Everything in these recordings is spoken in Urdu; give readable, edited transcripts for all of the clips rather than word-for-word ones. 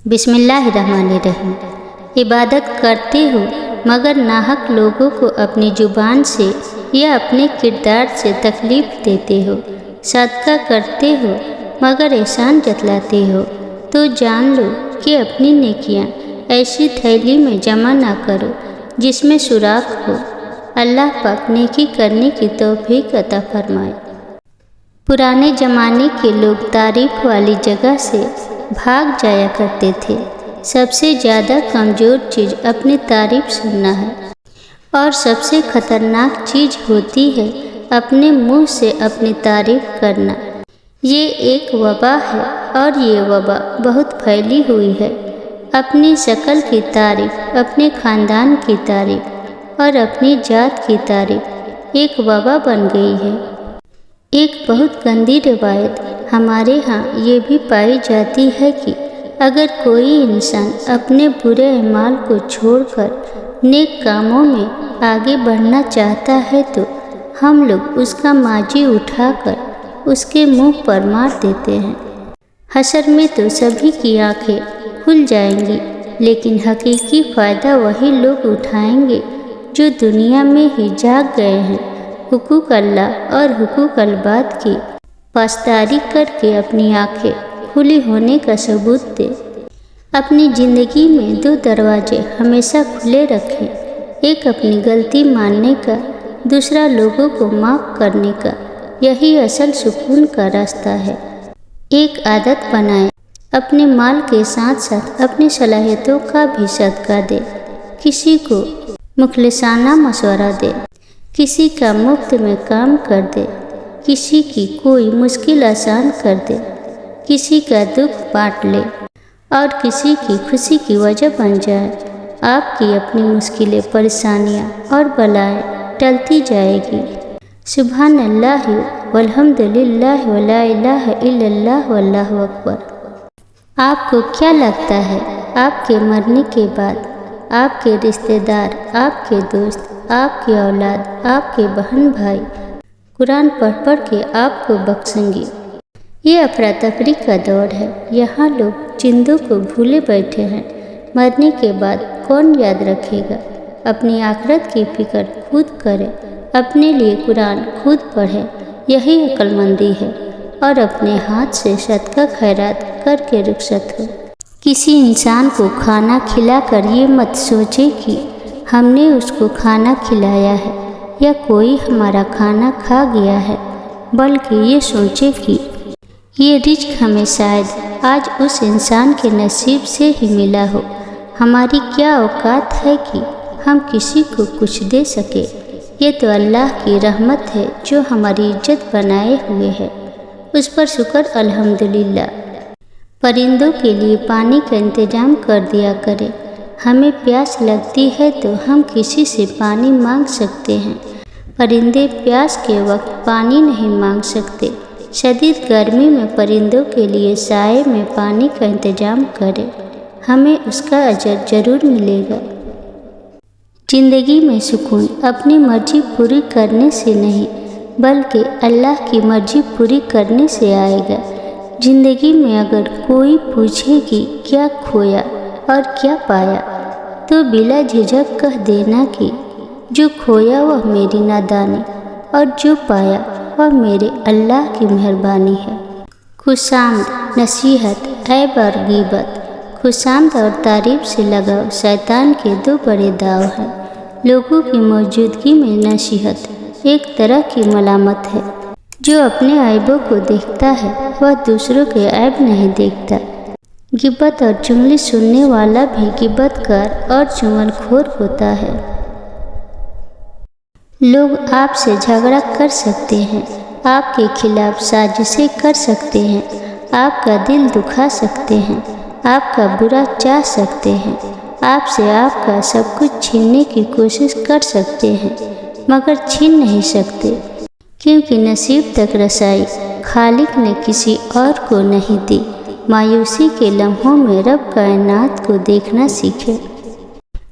بسم اللہ الرحمن الرحیم۔ عبادت کرتے ہو مگر ناحق لوگوں کو اپنی زبان سے یا اپنے کردار سے تکلیف دیتے ہو۔ صدقہ کرتے ہو مگر احسان جتلاتے ہو تو جان لو کہ اپنی نیکیاں ایسی تھیلی میں جمع نہ کرو جس میں سوراخ ہو۔ اللہ پاک نیکی کرنے کی توفیق عطا فرمائے۔ پرانے زمانے کے لوگ تعریف والی جگہ سے بھاگ جایا کرتے تھے۔ سب سے زیادہ کمزور چیز اپنی تعریف سننا ہے اور سب سے خطرناک چیز ہوتی ہے اپنے منہ سے اپنی تعریف کرنا۔ یہ ایک وبا ہے اور یہ وبا بہت پھیلی ہوئی ہے۔ اپنی شکل کی تعریف، اپنے خاندان کی تعریف اور اپنی ذات کی تعریف ایک وبا بن گئی ہے۔ ایک بہت گندی روایت ہمارے ہاں یہ بھی پائی جاتی ہے کہ اگر کوئی انسان اپنے برے اعمال کو چھوڑ کر نیک کاموں میں آگے بڑھنا چاہتا ہے تو ہم لوگ اس کا ماضی اٹھا کر اس کے منہ پر مار دیتے ہیں۔ حشر میں تو سبھی کی آنکھیں کھل جائیں گی، لیکن حقیقی فائدہ وہی لوگ اٹھائیں گے جو دنیا میں ہی جاگ گئے ہیں۔ حقوق اللہ اور حقوق العباد کی پاسداری کر کے اپنی آنکھیں کھلی ہونے کا ثبوت دے۔ اپنی زندگی میں دو دروازے ہمیشہ کھلے رکھیں، ایک اپنی غلطی ماننے کا، دوسرا لوگوں کو معاف کرنے کا۔ یہی اصل سکون کا راستہ ہے۔ ایک عادت بنائیں، اپنے مال کے ساتھ ساتھ اپنی صلاحیتوں کا بھی صدقہ دے۔ کسی کو مخلصانہ مشورہ دے، کسی کا مفت میں کام کر دے، کسی کی کوئی مشکل آسان کر دے، کسی کا دکھ بانٹ لے اور کسی کی خوشی کی وجہ بن جائے۔ آپ کی اپنی مشکلیں، پریشانیاں اور بلائیں ٹلتی جائے گی۔ سبحان اللہ والحمد للہ ولا الہ الا اللہ واللہ اکبر۔ آپ کو کیا لگتا ہے آپ کے مرنے کے بعد آپ کے رشتہ دار، آپ کے دوست، آپ کی اولاد، آپ کے بہن بھائی قرآن پڑھ کے آپ کو بخشیں گے؟ یہ افراتفری کا دور ہے۔ یہاں لوگ زندوں کو بھولے بیٹھے ہیں۔ مرنے کے بعد کون یاد رکھے گا؟ اپنی آخرت کی فکر خود کرے، اپنے لیے قرآن خود پڑھے، یہی عقل مندی ہے، اور اپنے ہاتھ سے صدقہ خیرات کر کے رخصت ہو۔ کسی انسان کو کھانا کھلا کر یہ مت سوچے کہ ہم نے اس کو کھانا کھلایا ہے یا کوئی ہمارا کھانا کھا گیا ہے، بلکہ یہ سوچے کہ یہ رزق ہمیں شاید آج اس انسان کے نصیب سے ہی ملا ہو۔ ہماری کیا اوقات ہے کہ ہم کسی کو کچھ دے سکے؟ یہ تو اللہ کی رحمت ہے جو ہماری عزت بنائے ہوئے ہے، اس پر شکر الحمدللہ۔ پرندوں کے لیے پانی کا انتظام کر دیا کرے۔ ہمیں پیاس لگتی ہے تو ہم کسی سے پانی مانگ سکتے ہیں، پرندے پیاس کے وقت پانی نہیں مانگ سکتے۔ شدید گرمی میں پرندوں کے لیے سائے میں پانی کا انتظام کرے، ہمیں اس کا اجر ضرور ملے گا۔ زندگی میں سکون اپنی مرضی پوری کرنے سے نہیں بلکہ اللہ کی مرضی پوری کرنے سے آئے گا۔ زندگی میں اگر کوئی پوچھے کہ کیا کھویا اور کیا پایا تو بلا جھجک کہہ دینا کہ جو کھویا وہ میری نادانی اور جو پایا وہ میرے اللہ کی مہربانی ہے۔ خوشامد، نصیحت، عیب اور غیبت۔ خوشامد اور تعریف سے لگاؤ شیطان کے دو بڑے داؤ ہیں۔ لوگوں کی موجودگی میں نصیحت ایک طرح کی ملامت ہے۔ جو اپنے عیبوں کو دیکھتا ہے وہ دوسروں کے عیب نہیں دیکھتا۔ غیبت اور چغلی سننے والا بھی غیبت کار اور چغل خور ہوتا ہے۔ لوگ آپ سے جھگڑا کر سکتے ہیں، آپ کے خلاف سازشیں کر سکتے ہیں، آپ کا دل دکھا سکتے ہیں، آپ کا برا چاہ سکتے ہیں، آپ سے آپ کا سب کچھ چھیننے کی کوشش کر سکتے ہیں، مگر چھین نہیں سکتے، کیونکہ نصیب تک رسائی خالق نے کسی اور کو نہیں دی۔ مایوسی کے لمحوں میں رب کائنات کو دیکھنا سیکھے۔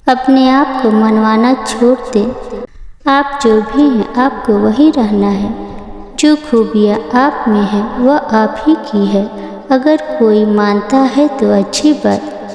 اپنے آپ کو منوانا چھوڑ دیں۔ آپ جو بھی ہیں آپ کو وہی رہنا ہے۔ جو خوبیاں آپ میں ہیں وہ آپ ہی کی ہے۔ اگر کوئی مانتا ہے تو اچھی بات،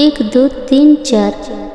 1 2 3 4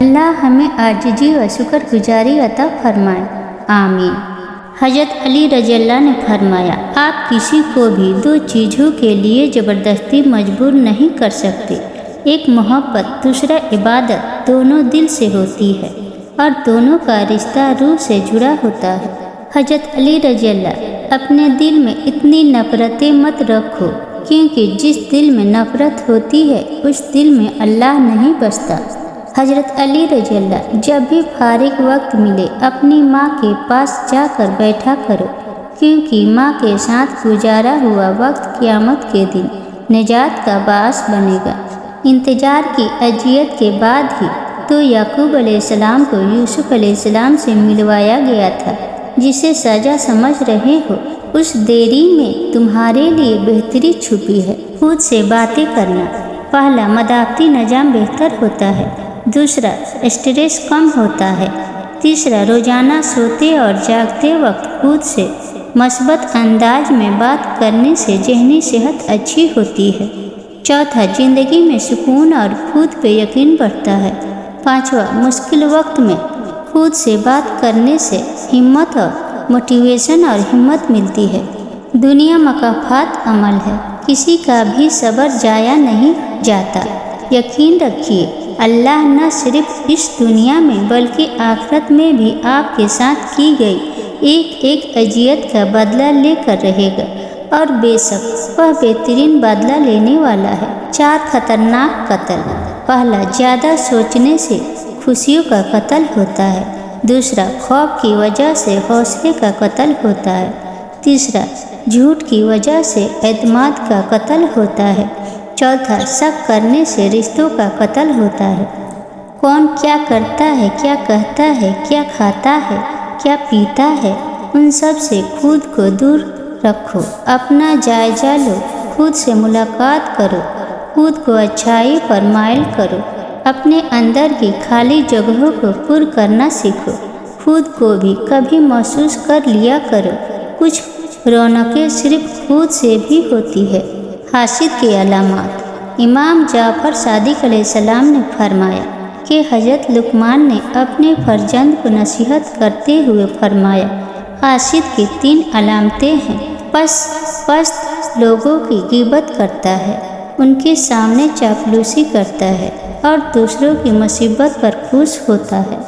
اللہ ہمیں عاجزی و شکر گزاری عطا فرمائے، آمین۔ حضرت علی رضی اللہ نے فرمایا، آپ کسی کو بھی دو چیزوں کے لیے زبردستی مجبور نہیں کر سکتے، ایک محبت، دوسرا عبادت، دونوں دل سے ہوتی ہے اور دونوں کا رشتہ روح سے جڑا ہوتا ہے۔ حضرت علی رضی اللہ، اپنے دل میں اتنی نفرتیں مت رکھو، کیونکہ جس دل میں نفرت ہوتی ہے اس دل میں اللہ نہیں بستا۔ حضرت علی رضی اللہ، جب بھی فارغ وقت ملے اپنی ماں کے پاس جا کر بیٹھا کرو، کیونکہ ماں کے ساتھ گزارا ہوا وقت قیامت کے دن نجات کا باعث بنے گا۔ انتظار کی اذیت کے بعد ہی تو یعقوب علیہ السلام کو یوسف علیہ السلام سے ملوایا گیا تھا، جسے سزا سمجھ رہے ہو۔ اس دیری میں تمہارے لیے بہتری چھپی ہے۔ خود سے باتیں کرنا، پہلا مدافعتی نظام بہتر ہوتا ہے، دوسرا اسٹریس کم ہوتا ہے، تیسرا روزانہ سوتے اور جاگتے وقت خود سے مثبت انداز میں بات کرنے سے ذہنی صحت اچھی ہوتی ہے، چوتھا زندگی میں سکون اور خود پہ یقین بڑھتا ہے، پانچواں مشکل وقت میں خود سے بات کرنے سے ہمت اور موٹیویشن اور ہمت ملتی ہے۔ دنیا مکافات عمل ہے، کسی کا بھی صبر ضائع نہیں جاتا۔ یقین رکھیے، اللہ نہ صرف اس دنیا میں بلکہ آخرت میں بھی آپ کے ساتھ کی گئی ایک ایک اذیت کا بدلہ لے کر رہے گا، اور بے شک وہ بہترین بدلہ لینے والا ہے۔ 4 خطرناک قتل۔ پہلا، زیادہ سوچنے سے خوشیوں کا قتل ہوتا ہے، دوسرا خوف کی وجہ سے حوصلے کا قتل ہوتا ہے، تیسرا جھوٹ کی وجہ سے اعتماد کا قتل ہوتا ہے، چوتھا شک کرنے سے رشتوں کا قتل ہوتا ہے۔ کون کیا کرتا ہے، کیا کہتا ہے، کیا کھاتا ہے، کیا پیتا ہے، ان سب سے خود کو دور رکھو، اپنا جائزہ لو، خود سے ملاقات کرو، خود کو اچھائی پر مائل کرو، اپنے اندر کی خالی جگہوں کو پر کرنا سیکھو، خود کو بھی کبھی محسوس کر لیا کرو، کچھ رونقیں صرف خود سے بھی ہوتی ہے۔ حاسد کی علامات۔ امام جعفر صادق علیہ السلام نے فرمایا کہ حضرت لقمان نے اپنے فرزند کو نصیحت کرتے ہوئے فرمایا، حاسد کی 3 علامتیں ہیں۔ پست لوگوں کی غیبت کرتا ہے، ان کے سامنے چاپلوسی کرتا ہے اور دوسروں کی مصیبت پر خوش ہوتا ہے۔